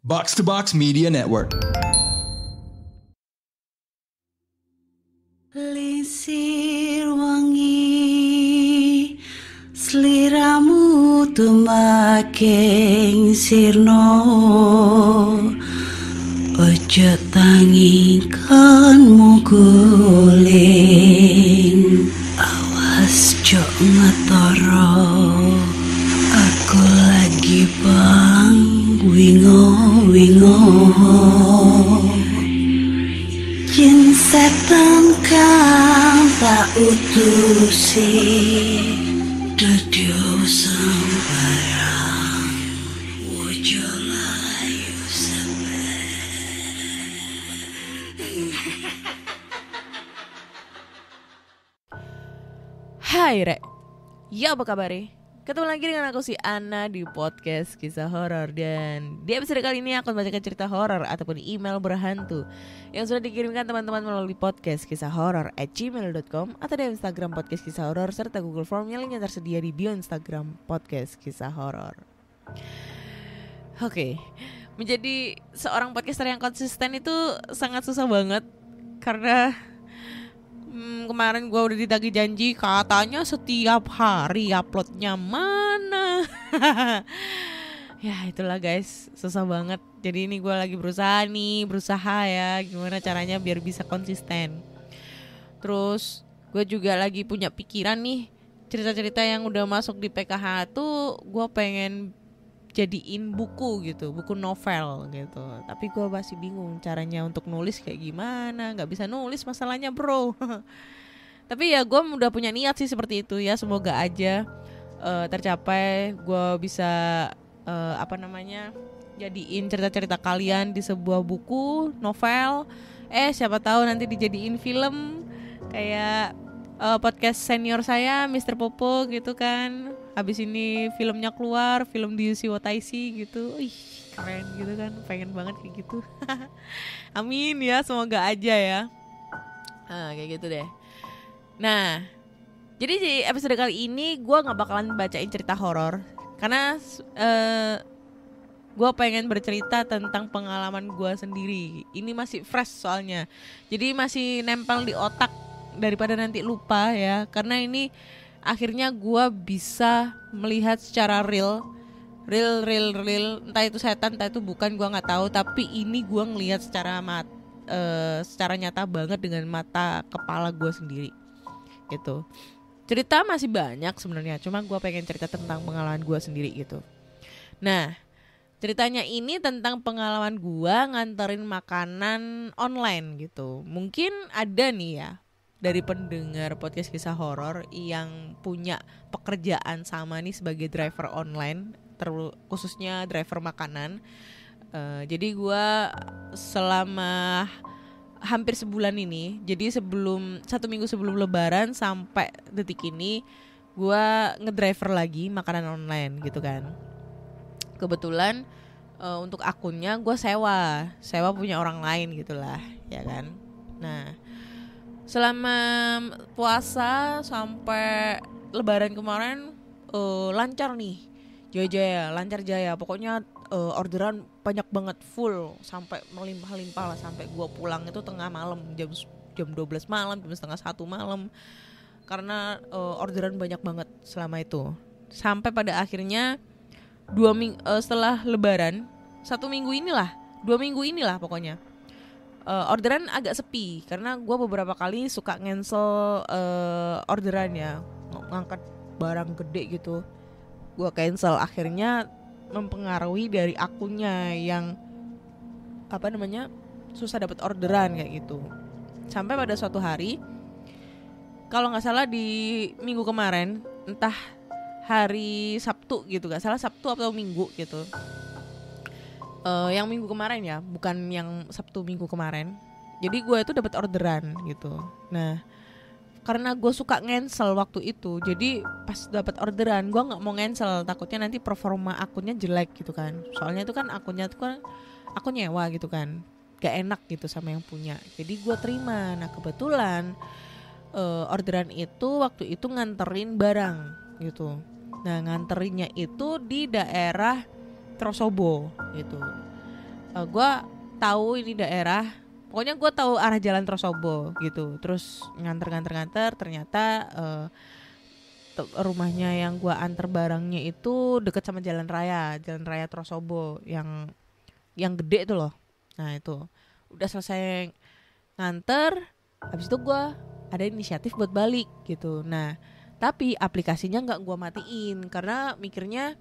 Box to Box Media Network. Lisir wangi sliramu tumaking sirno ojo tangingkanmu guling awas jo ngetoro aku lagi bang wingo Jin setan kang tak utusi Dadyo sembarang Wojo layu Hai Rek, ya apa kabar? Ketemu lagi dengan aku si Ana di podcast kisah horor. Dan di episode kali ini aku membacakan cerita horor ataupun email berhantu yang sudah dikirimkan teman-teman melalui podcast kisah horor@gmail.com atau di Instagram podcast kisah horor serta Google Form yang linknya tersedia di bio Instagram podcast kisah horor. Oke, menjadi seorang podcaster yang konsisten itu sangat susah banget karena kemarin gue udah ditagih janji katanya setiap hari uploadnya mana. Ya itulah guys, susah banget. Jadi ini gue lagi berusaha ya gimana caranya biar bisa konsisten. Terus gue juga lagi punya pikiran nih, cerita-cerita yang udah masuk di PKH tuh gue pengen jadiin buku gitu, buku novel gitu. Tapi gue masih bingung caranya untuk nulis kayak gimana. Gak bisa nulis masalahnya bro. Tapi ya gue udah punya niat sih seperti itu ya. Semoga aja tercapai. Gue bisa jadiin cerita-cerita kalian di sebuah buku novel. Siapa tahu nanti dijadiin film kayak podcast senior saya Mr. Popo gitu kan. Habis ini filmnya keluar, film di Yushi Wataisi gitu. Ih, keren gitu kan. Pengen banget kayak gitu. Amin ya, semoga aja ya. Kayak gitu deh. Nah, jadi di episode kali ini gue gak bakalan bacain cerita horor karena gue pengen bercerita tentang pengalaman gue sendiri. Ini masih fresh soalnya, jadi masih nempel di otak daripada nanti lupa ya. Karena ini akhirnya gue bisa melihat secara real, entah itu setan entah itu bukan, gue nggak tahu. Tapi ini gue ngelihat secara nyata banget dengan mata kepala gue sendiri gitu. Cerita masih banyak sebenarnya, cuma gue pengen cerita tentang pengalaman gue sendiri gitu. Nah, ceritanya ini tentang pengalaman gue nganterin makanan online gitu. Mungkin ada nih ya dari pendengar podcast kisah horor yang punya pekerjaan sama nih sebagai driver online, khususnya driver makanan. Jadi gue selama hampir sebulan ini, jadi 1 minggu sebelum lebaran sampai detik ini gue ngedriver lagi makanan online gitu kan. Kebetulan untuk akunnya gue sewa punya orang lain gitulah ya kan. Nah, selama puasa sampai lebaran kemarin lancar nih, lancar jaya. Pokoknya orderan banyak banget, full sampai melimpah-limpah lah, sampai gue pulang itu tengah malam, jam 12 malam, jam setengah 1 malam, karena orderan banyak banget selama itu. Sampai pada akhirnya 2 minggu setelah lebaran, 2 minggu inilah pokoknya orderan agak sepi karena gue beberapa kali suka cancel orderan ya, ngangkat barang gede gitu gue cancel. Akhirnya mempengaruhi dari akunnya yang susah dapat orderan kayak gitu. Sampai pada suatu hari, kalau nggak salah di minggu kemarin, entah hari Sabtu gitu, nggak salah Sabtu atau Minggu gitu. Yang minggu kemarin ya, bukan yang Sabtu minggu kemarin. Jadi gue itu dapat orderan gitu. Nah, karena gue suka cancel waktu itu, jadi pas dapat orderan gue nggak mau cancel, takutnya nanti performa akunnya jelek gitu kan. Soalnya itu kan akunnya itu kan aku nyewa gitu kan, gak enak gitu sama yang punya. Jadi gue terima. Nah kebetulan orderan itu waktu itu nganterin barang gitu. Nah nganterinnya itu di daerah Trosobo gitu. gue tahu ini daerah, pokoknya gue tahu arah jalan Trosobo gitu. Terus nganter ternyata rumahnya yang gue antar barangnya itu deket sama jalan raya Trosobo yang gede itu loh. Nah itu udah selesai nganter, habis itu gue ada inisiatif buat balik gitu. Nah tapi aplikasinya nggak gue matiin karena mikirnya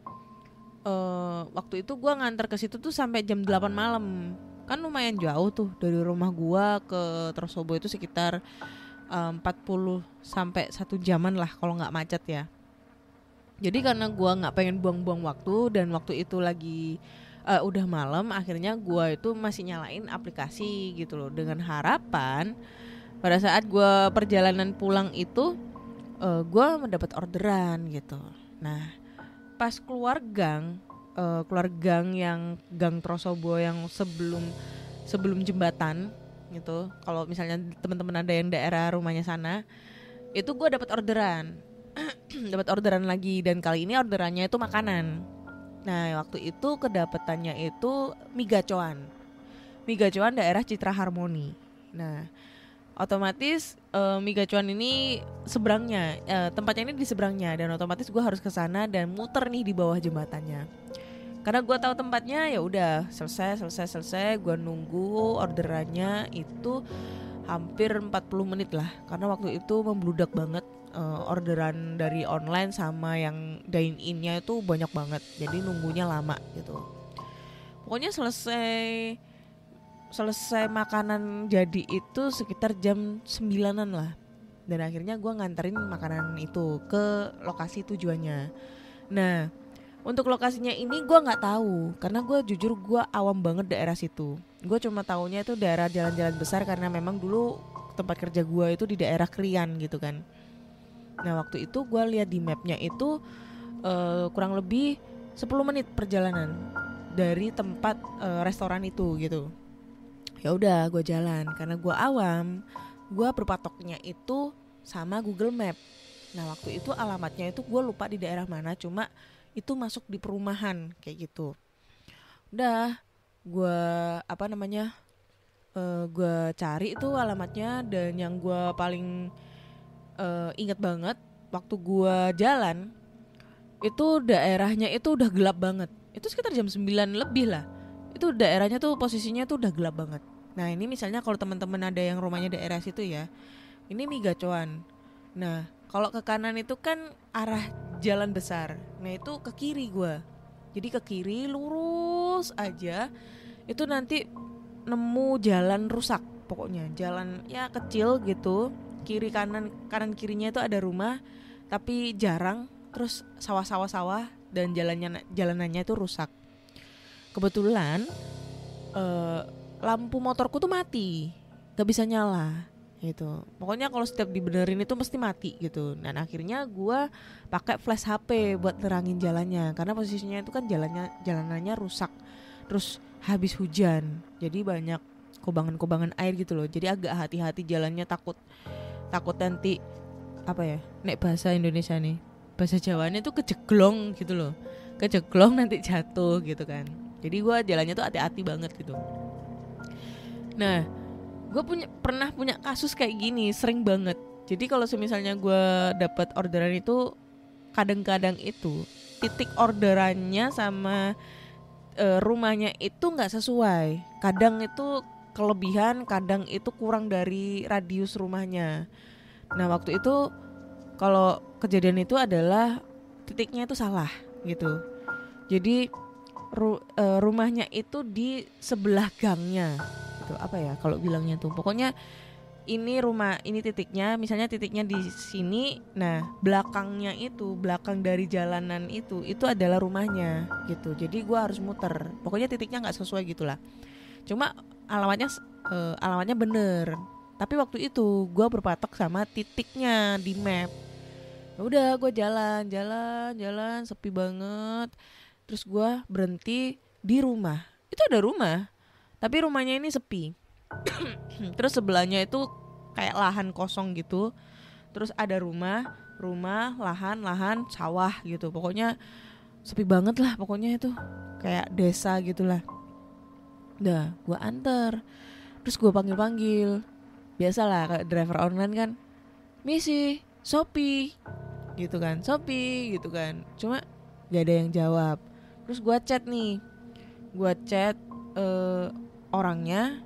waktu itu gue nganter ke situ tuh sampai jam 8 malam. Kan lumayan jauh tuh dari rumah gue ke Trosobo itu sekitar 40 sampai 1 jaman lah kalau nggak macet ya. Jadi karena gue nggak pengen buang-buang waktu dan waktu itu lagi udah malam, akhirnya gue itu masih nyalain aplikasi gitu loh, dengan harapan pada saat gue perjalanan pulang itu gue mendapat orderan gitu. Nah pas keluar gang yang gang Trosobo yang sebelum jembatan gitu. Kalau misalnya teman-teman ada yang daerah rumahnya sana, itu gue dapat orderan lagi, dan kali ini orderannya itu makanan. Nah waktu itu kedapetannya itu mie gacoan daerah Citra Harmoni. Nah otomatis mie gacuan ini seberangnya, tempatnya ini di seberangnya, dan otomatis gue harus ke sana dan muter nih di bawah jembatannya. Karena gue tahu tempatnya, ya udah selesai gue nunggu orderannya itu hampir 40 menit lah, karena waktu itu membludak banget orderan dari online sama yang dine in-nya itu banyak banget, jadi nunggunya lama gitu. Pokoknya selesai makanan jadi itu sekitar jam 9-an lah. Dan akhirnya gue nganterin makanan itu ke lokasi tujuannya. Nah untuk lokasinya ini gue gak tahu, karena gue jujur gue awam banget daerah situ. Gue cuma taunya itu daerah jalan-jalan besar, karena memang dulu tempat kerja gue itu di daerah Krian gitu kan. Nah waktu itu gue lihat di mapnya itu kurang lebih 10 menit perjalanan dari tempat restoran itu gitu. Ya udah gue jalan, karena gue awam, gue berpatoknya itu sama Google Map. Nah waktu itu alamatnya itu gue lupa di daerah mana, cuma itu masuk di perumahan kayak gitu. Udah gue gue cari itu alamatnya, dan yang gue paling inget banget waktu gue jalan itu daerahnya itu udah gelap banget. Itu sekitar jam 9 lebih lah. Itu daerahnya tuh posisinya tuh udah gelap banget. Nah ini misalnya kalau teman-teman ada yang rumahnya daerah situ ya, ini mie gacoan. Nah kalau ke kanan itu kan arah jalan besar, nah itu ke kiri gue. Jadi ke kiri lurus aja, itu nanti nemu jalan rusak. Pokoknya jalan ya kecil gitu, kiri kanan kirinya itu ada rumah tapi jarang, terus sawah dan jalanannya itu rusak. Kebetulan lampu motorku tuh mati, gak bisa nyala gitu. Pokoknya kalau setiap dibenerin itu mesti mati gitu. Dan akhirnya gue pakai flash HP buat terangin jalannya, karena posisinya itu kan jalanannya rusak, terus habis hujan, jadi banyak kobangan air gitu loh. Jadi agak hati-hati jalannya, takut nanti nek bahasa Indonesia nih, bahasa Jawanya tuh kejeglong gitu loh, nanti jatuh gitu kan. Jadi gue jalannya tuh hati-hati banget gitu. Nah, gue pernah punya kasus kayak gini, sering banget. Jadi kalau misalnya gue dapat orderan itu, kadang-kadang itu titik orderannya sama rumahnya itu nggak sesuai. Kadang itu kelebihan, kadang itu kurang dari radius rumahnya. Nah waktu itu kalau kejadian itu adalah titiknya itu salah gitu. Jadi rumahnya itu di sebelah gangnya. Kalau bilangnya tuh pokoknya ini titiknya, misalnya titiknya di sini, nah belakang dari jalanan itu adalah rumahnya gitu. Jadi gue harus muter, pokoknya titiknya nggak sesuai gitulah. Cuma alamatnya bener, tapi waktu itu gue berpatok sama titiknya di map. Udah gue jalan sepi banget, terus gue berhenti di rumah. Itu ada rumah, tapi rumahnya ini sepi. Terus sebelahnya itu kayak lahan kosong gitu. Terus ada rumah, lahan, sawah gitu. Pokoknya sepi banget lah, pokoknya itu kayak desa gitulah. Udah gue anter, terus gue panggil biasalah kayak driver online kan, misi Shopee gitu kan, Shopee gitu kan, cuma gak ada yang jawab. Terus gue chat orangnya,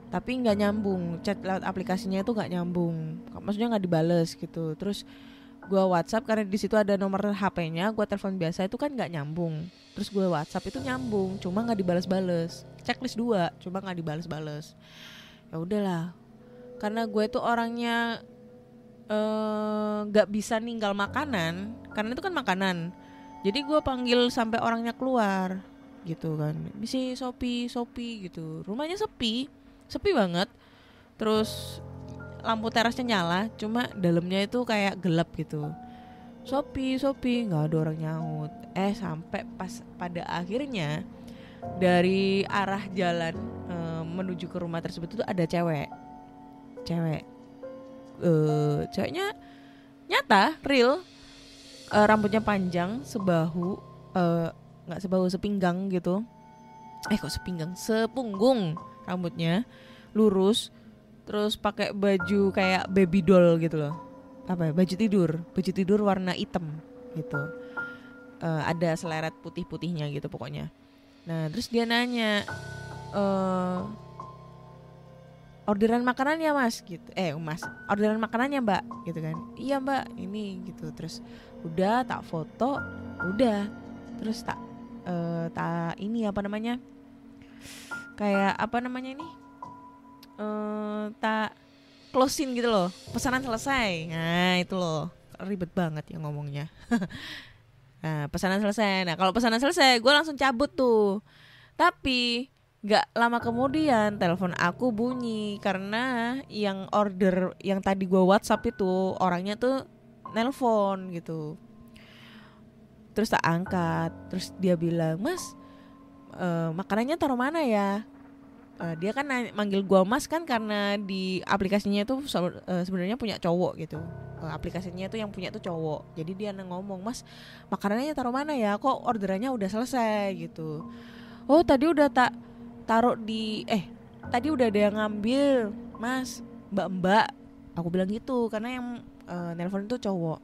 tapi nggak nyambung, chat lewat aplikasinya itu nggak nyambung, maksudnya nggak dibales gitu. Terus gue WhatsApp karena di situ ada nomor HP-nya, gue telepon biasa itu kan nggak nyambung. Terus gue WhatsApp itu nyambung, cuma nggak dibales-bales. Checklist 2, cuma nggak dibales-bales. Ya udahlah, karena gue itu orangnya nggak bisa ninggal makanan, karena itu kan makanan. Jadi gue panggil sampai orangnya keluar gitu kan. Misi Shopee gitu. Rumahnya sepi banget. Terus lampu terasnya nyala, cuma dalamnya itu kayak gelap gitu. Shopee nggak ada orang nyaut. Sampai pas pada akhirnya dari arah jalan menuju ke rumah tersebut itu ada cewek. Ceweknya nyata real, rambutnya panjang sebahu, nggak sebahu, sepinggang gitu. Kok sepinggang, sepunggung rambutnya, lurus. Terus pakai baju kayak baby doll gitu loh. Apa ya? Baju tidur warna hitam gitu. Ada seleret putih-putihnya gitu pokoknya. Nah, terus dia nanya, orderan makanannya mas gitu. Mas, orderan makanannya mbak gitu kan. Iya mbak, ini gitu. Terus udah tak foto, udah. Terus tak ini apa namanya? Kayak apa namanya ini? Tak closing gitu loh, pesanan selesai. Nah itu loh, ribet banget ya ngomongnya. Nah pesanan selesai. Nah kalau pesanan selesai gue langsung cabut tuh. Tapi gak lama kemudian telepon aku bunyi, karena yang order yang tadi gue WhatsApp itu orangnya tuh nelpon gitu. Terus tak angkat, terus dia bilang, mas makanannya taruh mana ya? Dia kan manggil gua mas kan karena di aplikasinya itu sebenarnya punya cowok gitu. Aplikasinya itu yang punya tuh cowok. Jadi dia ngomong, mas makanannya taruh mana ya? Kok orderannya udah selesai gitu. Oh tadi udah tak taruh di tadi udah ada yang ngambil mas, mbak. Aku bilang gitu karena yang nelpon itu cowok.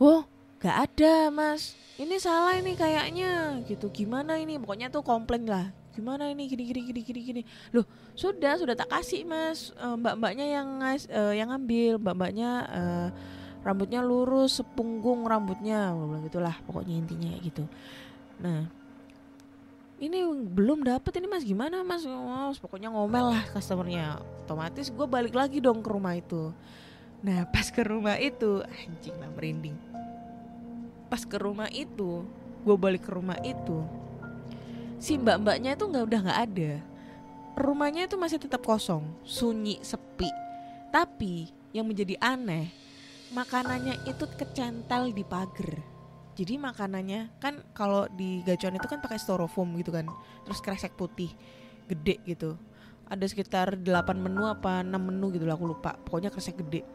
Oh gak ada mas, ini salah ini kayaknya gitu. Gimana ini? Pokoknya tuh komplain lah. Gimana ini gini. Loh, sudah tak kasih mas, mbak-mbaknya yang ngambil, mbak-mbaknya rambutnya lurus, sepunggung rambutnya, bilang gitulah pokoknya intinya kayak gitu. Nah, ini belum dapet ini mas, gimana mas? Pokoknya ngomel lah customernya. Otomatis gue balik lagi dong ke rumah itu. Nah, pas ke rumah itu, anjing lah merinding. Pas ke rumah itu, gue balik ke rumah itu, si mbak-mbaknya itu udah nggak ada. Rumahnya itu masih tetap kosong, sunyi, sepi. Tapi yang menjadi aneh, makanannya itu kecentel di pagar. Jadi makanannya kan kalau di gacuan itu kan pakai styrofoam gitu kan, terus kresek putih gede gitu. Ada sekitar 8 menu apa 6 menu gitu lah, aku lupa. Pokoknya kresek gede.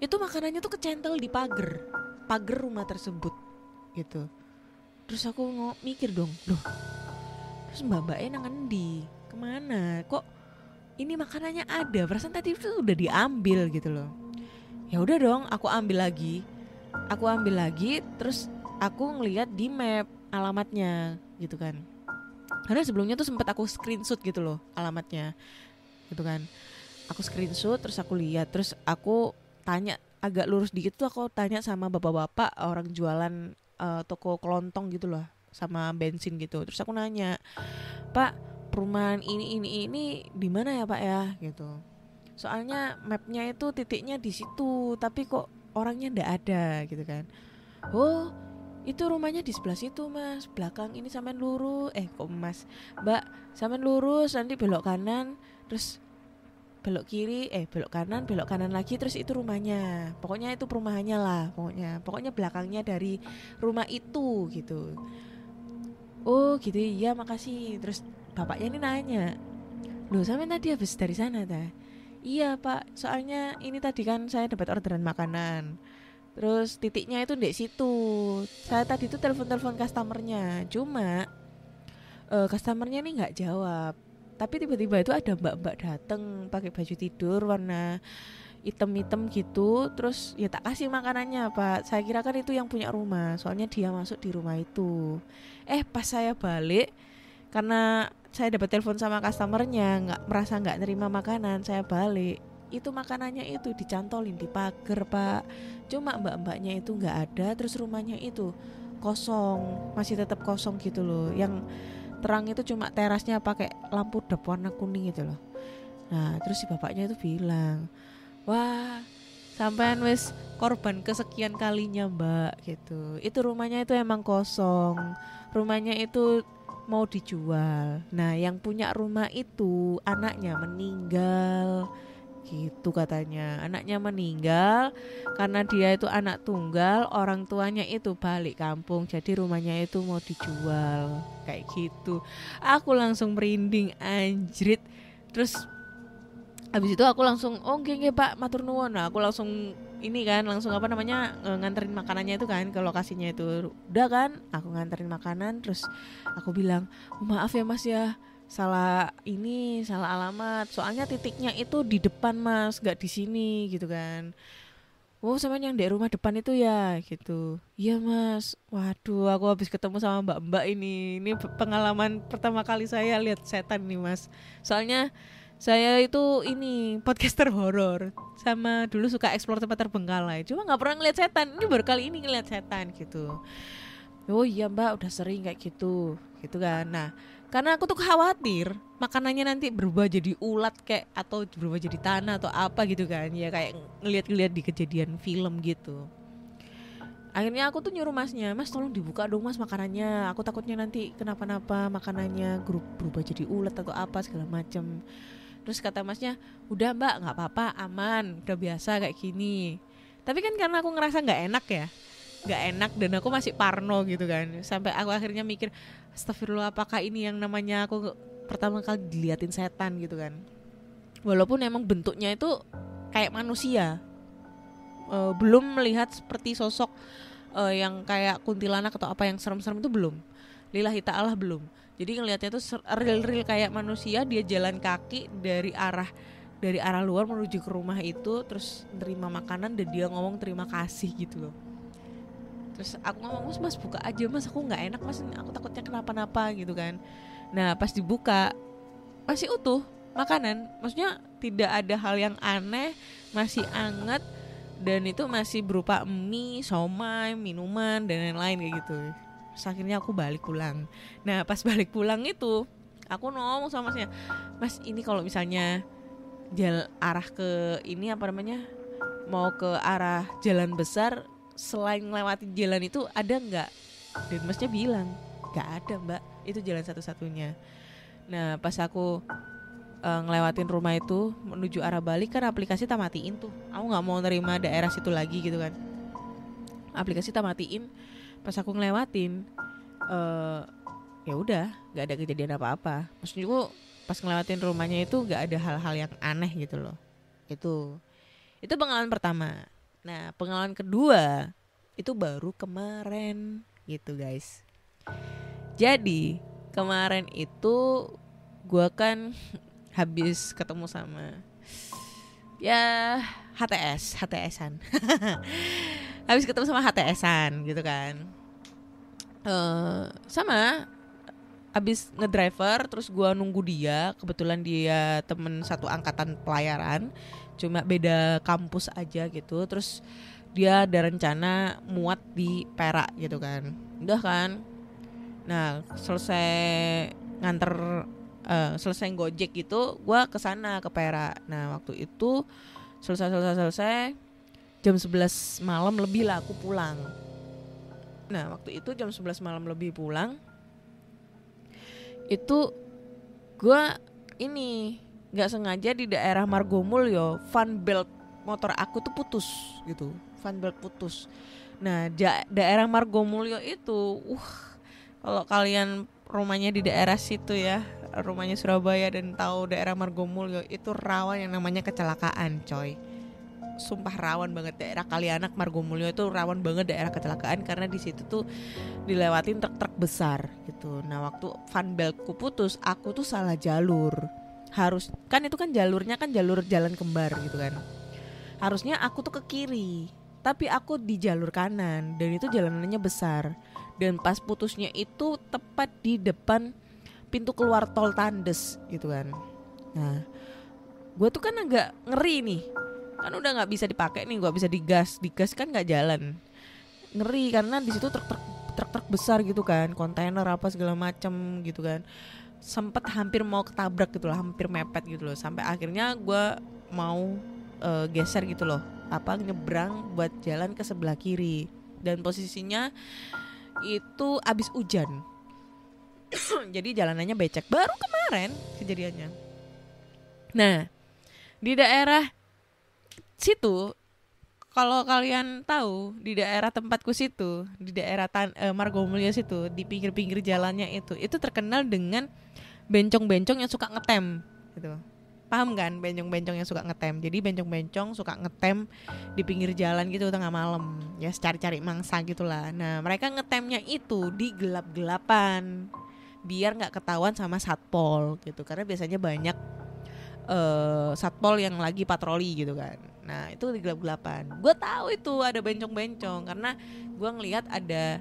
Itu makanannya tuh kecentel di pagar rumah tersebut gitu. Terus aku mikir dong, loh, terus mbak-mbaknya nang endi? Kemana? Kok ini makanannya ada? Perasaan tadi itu udah diambil gitu loh. Ya udah dong, aku ambil lagi. Terus aku ngelihat di map alamatnya gitu kan. Karena sebelumnya tuh sempat aku screenshot gitu loh alamatnya, gitu kan. Aku screenshot, terus aku lihat, terus aku tanya agak lurus dikit tuh, aku tanya sama bapak-bapak orang jualan toko kelontong gitu loh, sama bensin gitu. Terus aku nanya, Pak, perumahan ini di mana ya Pak ya gitu. Soalnya mapnya itu titiknya di situ, tapi kok orangnya ndak ada gitu kan. Oh, itu rumahnya di sebelah situ mas, belakang ini sampean lurus. Kok mas, Mbak, sampean lurus nanti belok kanan, terus belok kiri, belok kanan lagi, terus itu rumahnya. Pokoknya itu perumahannya lah, pokoknya belakangnya dari rumah itu gitu. Oh gitu, iya makasih. Terus bapaknya ini nanya, loh sampean tadi habis dari sana ta? Iya pak, soalnya ini tadi kan saya dapat orderan makanan, terus titiknya itu di situ. Saya tadi tuh telepon customernya, cuma customernya nih nggak jawab. Tapi tiba-tiba itu ada mbak-mbak dateng pakai baju tidur warna hitam-hitam gitu. Terus ya tak kasih makanannya Pak. Saya kira kan itu yang punya rumah, soalnya dia masuk di rumah itu. Pas saya balik, karena saya dapat telepon sama customernya merasa nggak nerima makanan, saya balik. Itu makanannya itu dicantolin di pagar Pak. Cuma mbak-mbaknya itu nggak ada. Terus rumahnya itu kosong, masih tetap kosong gitu loh. Yang terang itu cuma terasnya pakai lampu dep warna kuning gitu loh. Nah terus si bapaknya itu bilang, wah sampean wis korban kesekian kalinya mbak gitu. Itu rumahnya itu emang kosong, rumahnya itu mau dijual. Nah yang punya rumah itu anaknya meninggal gitu katanya. Anaknya meninggal karena dia itu anak tunggal, orang tuanya itu balik kampung, jadi rumahnya itu mau dijual kayak gitu. Aku langsung merinding anjrit. Terus habis itu aku langsung oke Pak matur nuwun. Nah, aku langsung langsung nganterin makanannya itu kan ke lokasinya itu. Udah kan aku nganterin makanan, terus aku bilang maaf ya Mas ya, salah alamat, soalnya titiknya itu di depan Mas, gak di sini gitu kan. Oh sama yang di rumah depan itu ya gitu. Iya Mas. Waduh aku habis ketemu sama mbak-mbak ini pengalaman pertama kali saya lihat setan nih Mas. Soalnya saya itu podcaster horor, sama dulu suka explore tempat terbengkalai, cuma gak pernah ngeliat setan. Ini baru kali ini ngeliat setan gitu. Oh iya mbak udah sering kayak gitu kan. Nah karena aku tuh khawatir makanannya nanti berubah jadi ulat kayak, atau berubah jadi tanah atau apa gitu kan. Ya kayak ngeliat di kejadian film gitu. Akhirnya aku tuh nyuruh masnya, Mas tolong dibuka dong Mas makanannya, aku takutnya nanti kenapa-napa makanannya berubah jadi ulat atau apa segala macam. Terus kata masnya, udah mbak gak apa-apa, aman, udah biasa kayak gini. Tapi kan karena aku ngerasa gak enak dan aku masih parno gitu kan. Sampai aku akhirnya mikir, astagfirullah apakah ini yang namanya aku pertama kali diliatin setan gitu kan. Walaupun emang bentuknya itu kayak manusia, belum melihat seperti sosok yang kayak kuntilanak atau apa yang serem-serem itu belum. Lillahi ta'ala belum. Jadi ngelihatnya tuh real kayak manusia, dia jalan kaki dari arah luar menuju ke rumah itu, terus nerima makanan dan dia ngomong terima kasih gitu loh. Terus aku ngomong, mas buka aja mas, aku nggak enak mas, aku takutnya kenapa-napa gitu kan. Nah pas dibuka masih utuh makanan, maksudnya tidak ada hal yang aneh, masih anget, dan itu masih berupa mie, somai, minuman dan lain-lain kayak gitu. Terus akhirnya aku balik pulang. Nah pas balik pulang itu aku ngomong sama masnya, mas ini kalau misalnya arah ke mau ke arah jalan besar, selain melewati jalan itu ada nggak? Dan masnya bilang nggak ada mbak, itu jalan satu-satunya. Nah pas aku ngelewatin rumah itu menuju arah balik kan aplikasi tak matiin tuh, aku nggak mau nerima daerah situ lagi gitu kan, aplikasi tak matiin. Pas aku ngelewatin ya udah nggak ada kejadian apa-apa. Maksudnya aku pas ngelewatin rumahnya itu nggak ada hal-hal yang aneh gitu loh. Itu pengalaman pertama. Nah pengalaman kedua itu baru kemarin gitu guys. Jadi kemarin itu gue kan habis ketemu sama ya HTS-an habis ketemu sama HTS-an gitu kan. Sama habis ngedriver, terus gue nunggu dia. Kebetulan dia temen satu angkatan pelayaran, cuma beda kampus aja gitu. Terus dia ada rencana muat di Perak gitu kan. Udah kan. Nah selesai nganter, selesai gojek gitu, gue kesana ke Perak. Nah waktu itu selesai jam 11 malam lebih lah aku pulang. Nah waktu itu jam 11 malam lebih pulang, itu gue gak sengaja di daerah Margomulyo, fan belt motor aku tuh putus gitu, fan belt putus. Nah daerah Margomulyo itu kalau kalian rumahnya di daerah situ ya, rumahnya Surabaya dan tahu daerah Margomulyo, itu rawan yang namanya kecelakaan coy. sumpah rawan banget. Daerah Kalianak Margomulyo itu rawan banget daerah kecelakaan karena di situ tuh dilewatin truk-truk besar gitu. Nah waktu funbeltku putus, aku tuh salah jalur. Harus kan itu kan jalurnya kan jalur jalan kembar gitu kan. Harusnya aku tuh ke kiri, tapi aku di jalur kanan dan itu jalanannya besar. Dan pas putusnya itu tepat di depan pintu keluar tol Tandes gitu kan. Nah gue tuh kan agak ngeri nih, kan udah nggak bisa dipakai nih, gue bisa digas kan nggak jalan, ngeri karena di situ truk besar gitu kan, kontainer apa segala macam gitu kan, sempet hampir mau ketabrak gitu loh, hampir mepet gitu loh, sampai akhirnya gue mau geser gitu loh, nyebrang buat jalan ke sebelah kiri, dan posisinya itu abis hujan. Jadi jalanannya becek, baru kemarin kejadiannya. Nah di daerah situ, kalau kalian tahu, di daerah tempatku situ, di daerah Margomulyo situ, di pinggir-pinggir jalannya itu terkenal dengan bencong-bencong yang suka ngetem gitu. Paham kan bencong-bencong yang suka ngetem? Jadi bencong-bencong suka ngetem di pinggir jalan gitu tengah malam, ya cari-cari mangsa gitulah. Nah mereka ngetemnya itu di gelap-gelapan biar nggak ketahuan sama satpol gitu, karena biasanya banyak satpol yang lagi patroli gitu kan. Nah itu di gelap-gelapan. Gue tahu itu ada bencong-bencong karena gue ngelihat ada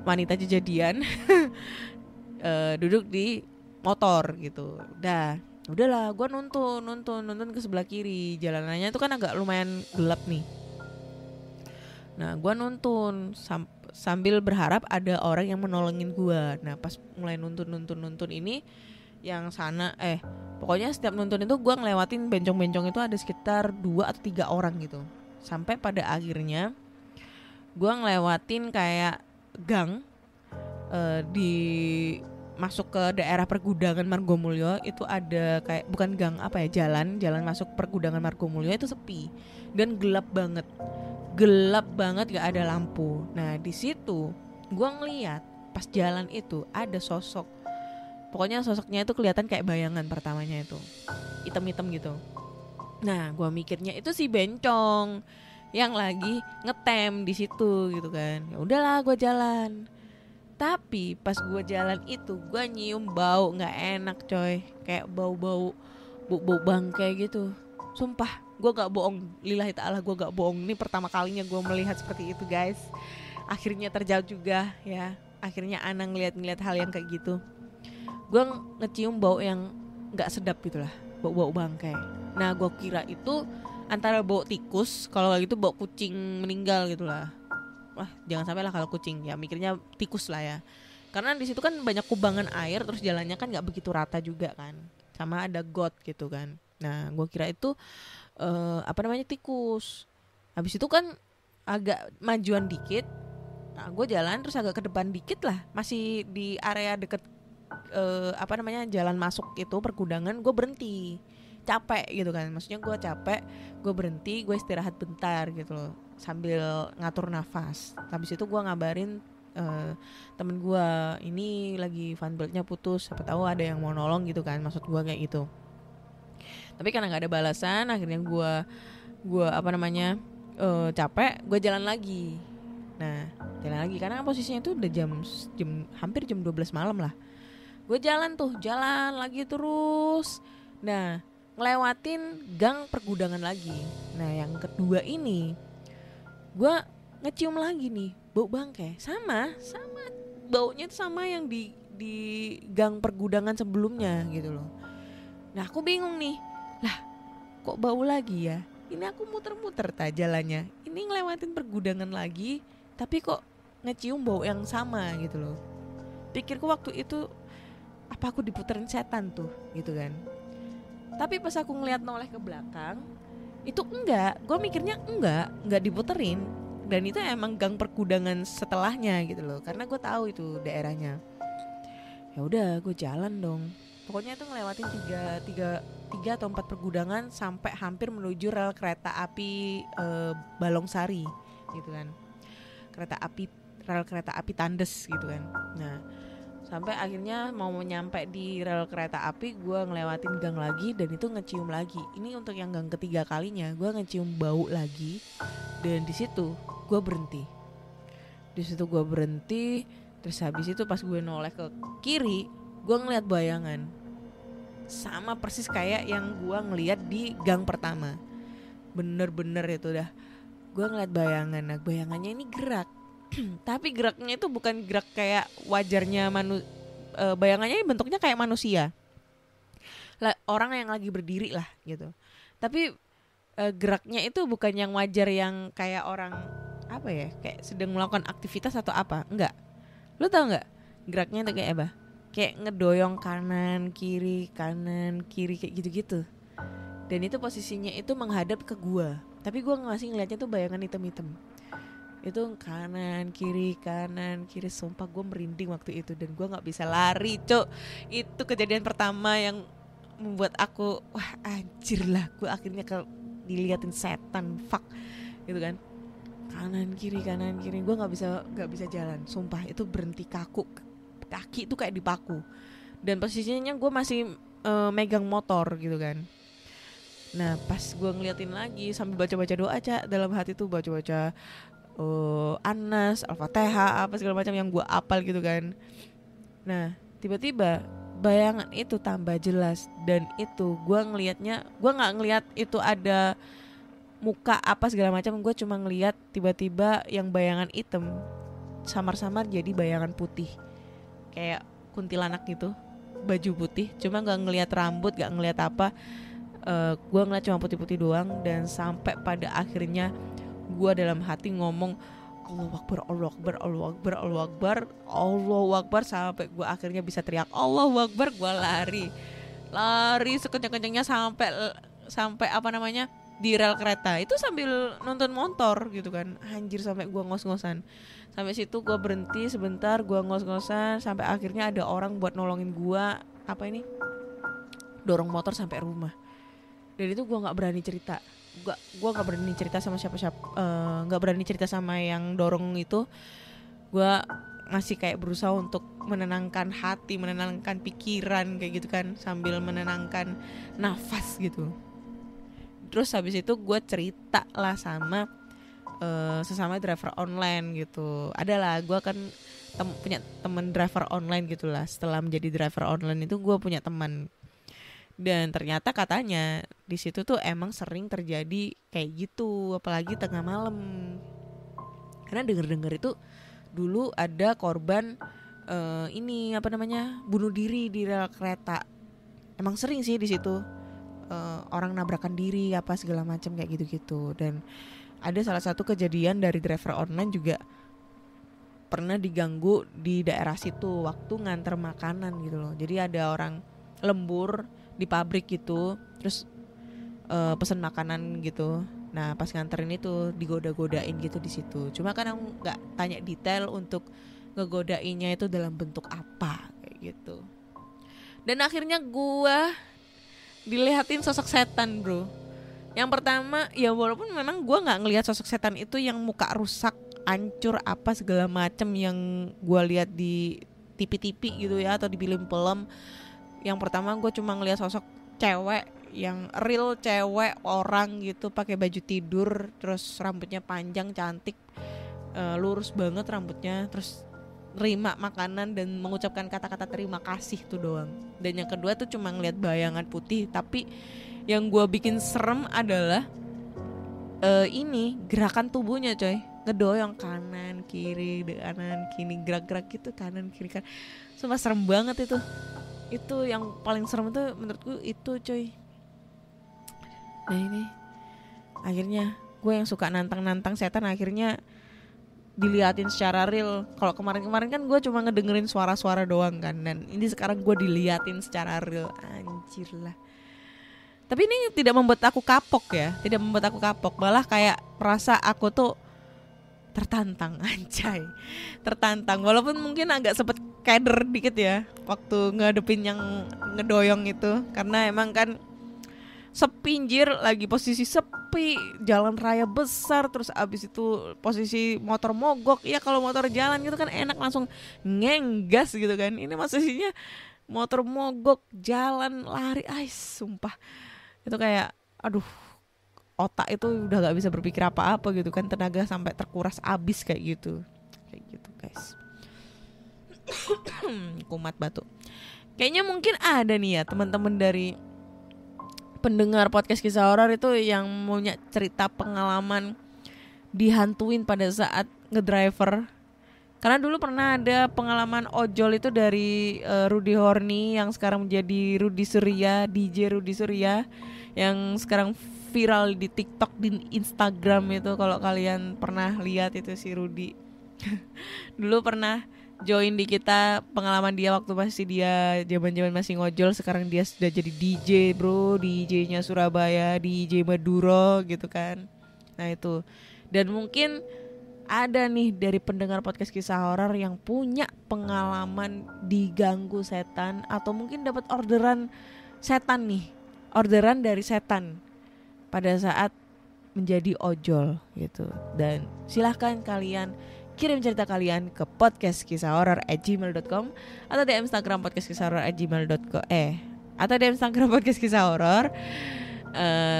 wanita kejadian duduk di motor gitu. Udahlah gue nuntun ke sebelah kiri. Jalanannya itu kan agak lumayan gelap nih. Nah gue nuntun sambil berharap ada orang yang menolongin gue. Nah pas mulai nuntun ini yang sana pokoknya setiap nonton itu gue ngelewatin bencong-bencong itu ada sekitar 2 atau 3 orang gitu, sampai pada akhirnya gue ngelewatin kayak gang di masuk ke daerah pergudangan Margomulyo. Itu ada kayak bukan gang jalan masuk pergudangan Margomulyo itu sepi dan gelap banget gak ada lampu. Nah di situ gue ngeliat pas jalan itu ada sosok. Pokoknya sosoknya itu kelihatan kayak bayangan pertamanya itu hitam-hitam gitu. Nah, gue mikirnya itu si bencong yang lagi ngetem di situ gitu kan. Ya udahlah, gue jalan. Tapi pas gue jalan itu, gue nyium bau nggak enak, coy. Kayak bau bangkai gitu. Sumpah, gue nggak bohong. Lillahi ta'ala, gue nggak bohong. Ini pertama kalinya gue melihat seperti itu, guys. Akhirnya terjawab juga, ya. Akhirnya Ana ngeliat hal yang kayak gitu. Gue ngecium bau yang nggak sedap gitulah, bau bangkai. Nah gue kira itu antara bau tikus, kalau gitu bau kucing meninggal gitulah. Wah jangan sampai lah kalau kucing, ya mikirnya tikus lah ya, karena di situ kan banyak kubangan air, terus jalannya kan nggak begitu rata juga kan, sama ada got gitu kan. Nah gue kira itu tikus. Habis itu kan agak majuan dikit, nah gue jalan terus agak ke depan dikit lah, masih di area deket jalan masuk itu pergudangan. Gue berhenti, capek gitu kan, maksudnya gue capek, gue berhenti, gue istirahat bentar gitu loh sambil ngatur nafas. Habis itu gue ngabarin temen gue, ini lagi funbeltnya putus, siapa tahu ada yang mau nolong gitu kan, maksud gue kayak gitu. Tapi karena nggak ada balasan, akhirnya gue capek, gue jalan lagi. Nah jalan lagi karena posisinya itu udah jam hampir jam 12 malam lah. Gue jalan lagi terus. Nah ngelewatin gang pergudangan lagi. Nah yang kedua ini gue ngecium lagi nih bau bangkai, sama baunya itu sama yang di gang pergudangan sebelumnya gitu loh. Nah aku bingung nih, lah kok bau lagi ya? Ini aku muter-muter jalannya, ini ngelewatin pergudangan lagi, tapi kok ngecium bau yang sama gitu loh. Pikirku waktu itu, apa aku diputerin setan tuh gitu kan. Tapi pas aku ngeliat noleh ke belakang, itu enggak, gue mikirnya enggak diputerin, dan itu emang gang pergudangan setelahnya gitu loh, karena gue tahu itu daerahnya. Ya udah gue jalan dong, pokoknya itu ngelewatin tiga atau 4 pergudangan sampai hampir menuju rel kereta api Balongsari gitu kan, rel kereta api Tandes gitu kan. Nah Sampai akhirnya mau nyampe di rel kereta api, gue ngelewatin gang lagi dan itu ngecium lagi. Ini untuk yang gang ketiga kalinya, gue ngecium bau lagi. Dan di situ gue berhenti. Terus habis itu pas gue noleh ke kiri, gue ngeliat bayangan. Sama persis kayak yang gue ngeliat di gang pertama. Bener-bener itu dah. Gue ngeliat bayangan. Nah bayangannya ini gerak. Tapi geraknya itu bukan gerak kayak wajarnya bayangannya bentuknya kayak manusia. Orang yang lagi berdiri lah gitu. Tapi geraknya itu bukan yang wajar yang kayak orang apa ya, kayak sedang melakukan aktivitas atau apa. Enggak. Lu tau enggak? Geraknya itu kayak apa? Kayak ngedoyong kanan kiri kayak gitu-gitu. Dan itu posisinya itu menghadap ke gua. Tapi gua masih ngeliatnya tuh bayangan hitam-hitam. Itu kanan kiri, sumpah gue merinding waktu itu. Dan gue gak bisa lari, Cuk. Itu kejadian pertama yang membuat aku, wah anjir lah, gue akhirnya diliatin setan, fuck gitu kan. Kanan kiri, gue gak bisa jalan. Sumpah itu berhenti kaku, kaki itu kayak dipaku. Dan posisinya gue masih megang motor gitu kan. Nah pas gue ngeliatin lagi sambil baca-baca doa, Cak, dalam hati tuh baca-baca Anas, Al-Fatihah, apa segala macam yang gue apal gitu kan. Nah tiba-tiba bayangan itu tambah jelas. Dan itu gue ngelihatnya, gue nggak ngelihat itu ada muka apa segala macam. Gue cuma ngelihat tiba-tiba yang bayangan hitam samar-samar jadi bayangan putih, kayak kuntilanak gitu, baju putih. Cuma nggak ngelihat rambut, nggak ngelihat apa. Gue ngeliat cuma putih-putih doang. Dan sampai pada akhirnya gue dalam hati ngomong Allahu Akbar, Allahu Akbar, Allahu Akbar, Allahu Akbar, Allahu Akbar, sampai gue akhirnya bisa teriak Allahu Akbar. Gue lari sekencang-kencangnya sampai apa namanya di rel kereta itu sambil nonton motor gitu kan. Anjir, sampai gue ngos-ngosan. Sampai situ gue berhenti sebentar, gue ngos-ngosan sampai akhirnya ada orang buat nolongin gue dorong motor sampai rumah. Dan itu gue nggak berani cerita. Gue nggak berani cerita sama siapa-siapa, nggak berani cerita sama yang dorong itu. Gue masih kayak berusaha untuk menenangkan hati, menenangkan pikiran kayak gitu kan, sambil menenangkan nafas gitu. Terus habis itu gue cerita lah sama sesama driver online gitu. Adalah gue kan punya teman driver online gitulah. Setelah menjadi driver online itu gue punya teman. Dan ternyata katanya di situ tuh emang sering terjadi kayak gitu, apalagi tengah malam. Karena denger itu dulu ada korban bunuh diri di rel kereta. Emang sering sih di situ orang nabrakan diri apa segala macam kayak gitu-gitu. Dan ada salah satu kejadian dari driver online juga pernah diganggu di daerah situ waktu nganter makanan gitu loh. Jadi ada orang lembur di pabrik gitu, terus pesan makanan gitu. Nah pas nganterin itu digoda-godain gitu di situ. Cuma kan aku nggak tanya detail untuk ngegodainnya itu dalam bentuk apa kayak gitu. Dan akhirnya gua dilihatin sosok setan, bro. Yang pertama ya walaupun memang gua nggak ngelihat sosok setan itu yang muka rusak, hancur apa segala macem yang gua lihat di TV-TV gitu ya atau di film-film. Yang pertama gue cuma ngeliat sosok cewek yang real cewek orang gitu, pakai baju tidur, terus rambutnya panjang cantik, lurus banget rambutnya, terus terima makanan dan mengucapkan kata-kata terima kasih tuh doang. Dan yang kedua tuh cuma ngeliat bayangan putih. Tapi yang gue bikin serem adalah ini gerakan tubuhnya, coy, ngedoyong kanan kiri gerak-gerak gitu kanan kiri kan. Sumpah serem banget itu. Itu yang paling serem tuh menurutku itu, coy. Nah ini akhirnya gue yang suka nantang-nantang setan akhirnya diliatin secara real. Kalau kemarin-kemarin kan gue cuma ngedengerin suara-suara doang kan. Dan ini sekarang gue diliatin secara real. Anjir lah. Tapi ini tidak membuat aku kapok ya. Tidak membuat aku kapok. Malah kayak merasa aku tuh tertantang, anjay. Tertantang, walaupun mungkin agak sempet keder dikit ya waktu ngadepin yang ngedoyong itu. Karena emang kan sepinjir, lagi posisi sepi tapi jalan raya besar, terus abis itu posisi motor mogok. Ya kalau motor jalan gitu kan enak langsung ngenggas gitu kan. Ini posisinya motor mogok, jalan, lari, sumpah. Itu kayak aduh, otak itu udah gak bisa berpikir apa-apa gitu kan, tenaga sampai terkuras abis kayak gitu guys. Kumat batuk. Kayaknya mungkin ada nih ya teman-teman dari pendengar podcast kisah horor itu yang punya cerita pengalaman dihantuin pada saat ngedriver. Karena dulu pernah ada pengalaman ojol itu dari Rudy Horny yang sekarang menjadi Rudy Surya, DJ Rudy Surya yang sekarang viral di TikTok, di Instagram itu. Kalau kalian pernah lihat itu si Rudy dulu pernah join di kita, pengalaman dia waktu masih dia zaman-zaman masih ngojol. Sekarang dia sudah jadi DJ bro, DJ-nya Surabaya, DJ Maduro gitu kan. Nah itu. Dan mungkin ada nih dari pendengar podcast kisah horor yang punya pengalaman diganggu setan, atau mungkin dapat orderan setan nih, orderan dari setan pada saat menjadi ojol gitu. Dan silahkan kalian kirim cerita kalian ke podcastkisahhoror@gmail.com atau DM Instagram podcastkisahhoror@gmail.com atau DM Instagram podcast kisah horor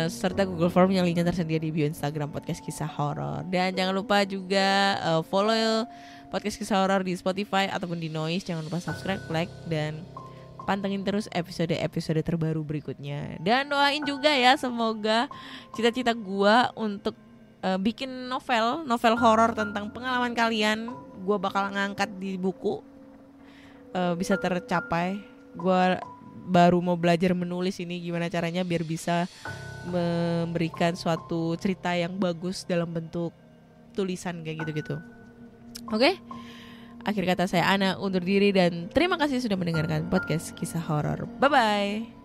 serta Google Form yang linknya tersedia di bio Instagram podcast kisah horor. Dan jangan lupa juga follow podcast kisah horor di Spotify ataupun di Noise. Jangan lupa subscribe, like, dan pantengin terus episode-episode terbaru berikutnya. Dan doain juga ya, semoga cita-cita gua untuk bikin novel horor tentang pengalaman kalian, gue bakal ngangkat di buku, bisa tercapai. Gue baru mau belajar menulis ini, gimana caranya biar bisa memberikan suatu cerita yang bagus dalam bentuk tulisan kayak gitu-gitu. Oke? Akhir kata saya Ana undur diri dan terima kasih sudah mendengarkan podcast kisah horor. Bye bye.